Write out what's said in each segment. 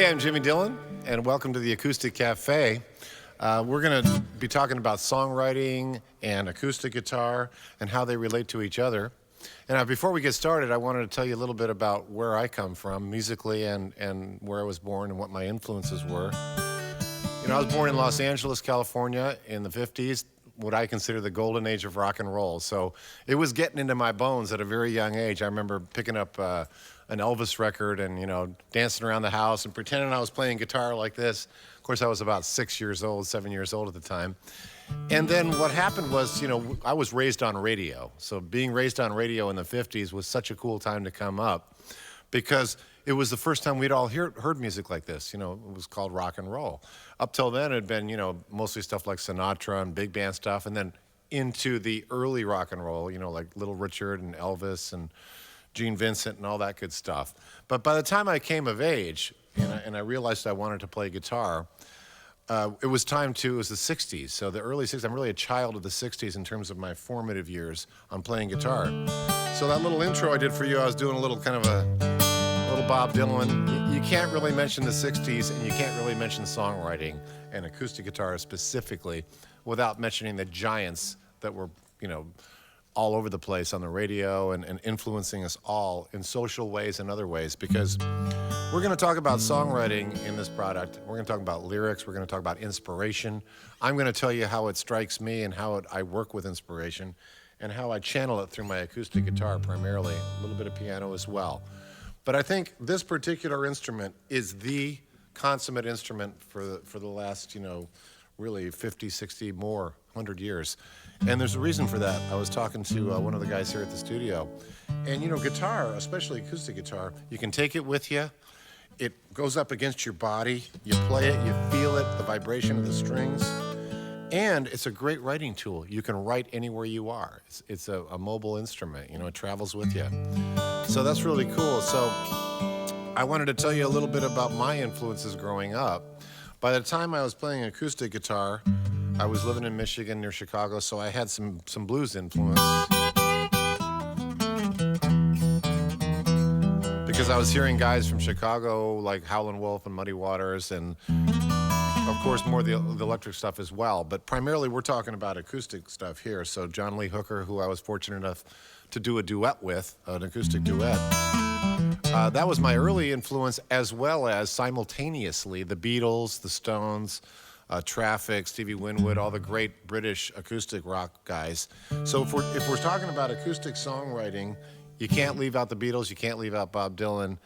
Hey, I'm Jimmy Dillon, and welcome to the Acoustic Cafe. We're going to be talking about songwriting and acoustic guitar and how they relate to each other. And before we get started, I wanted to tell you a little bit about where I come from musically and where I was born and what my influences were. You know, I was born in Los Angeles, California in the 50s, what I consider the golden age of rock and roll. So it was getting into my bones at a very young age. I remember picking up an Elvis record and, you know, dancing around the house and pretending I was playing guitar like this. Of course, I was about 7 years old at the time. And then what happened was, you know, I was raised on radio. So being raised on radio in the 50s was such a cool time to come up because it was the first time we'd all heard music like this. You know, it was called rock and roll. Up till then, it had been, you know, mostly stuff like Sinatra and big band stuff, and then into the early rock and roll, you know, like Little Richard and Elvis and Gene Vincent and all that good stuff. But by the time I came of age and I realized I wanted to play guitar, it was the 60s. So the early 60s, I'm really a child of the 60s in terms of my formative years on playing guitar. So that little intro I did for you, I was doing a little kind of a little Bob Dylan. You can't really mention the 60s and you can't really mention songwriting and acoustic guitar specifically without mentioning the giants that were, you know, all over the place on the radio and influencing us all in social ways and other ways, because we're going to talk about songwriting in this product. We're going to talk about lyrics. We're going to talk about inspiration. I'm going to tell you how it strikes me and how I work with inspiration and how I channel it through my acoustic guitar primarily, a little bit of piano as well. But I think this particular instrument is the consummate instrument for the last, you know, really 50, 60, more, 100 years. And there's a reason for that. I was talking to one of the guys here at the studio. And, you know, guitar, especially acoustic guitar, you can take it with you. It goes up against your body. You play it, you feel it, the vibration of the strings. And it's a great writing tool. You can write anywhere you are. It's a mobile instrument. You know, it travels with you. So that's really cool. So I wanted to tell you a little bit about my influences growing up. By the time I was playing acoustic guitar, I was living in Michigan near Chicago, so I had some blues influence. Because I was hearing guys from Chicago like Howlin' Wolf and Muddy Waters and, of course, more the electric stuff as well. But primarily we're talking about acoustic stuff here. So John Lee Hooker, who I was fortunate enough to do a duet with, an acoustic duet. That was my early influence, as well as simultaneously the Beatles, the Stones, Traffic, Stevie Winwood, all the great British acoustic rock guys. So if we're talking about acoustic songwriting, you can't leave out the Beatles, you can't leave out Bob Dylan,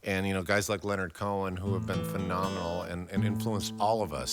and, you know, guys like Leonard Cohen, who have been phenomenal and influenced all of us.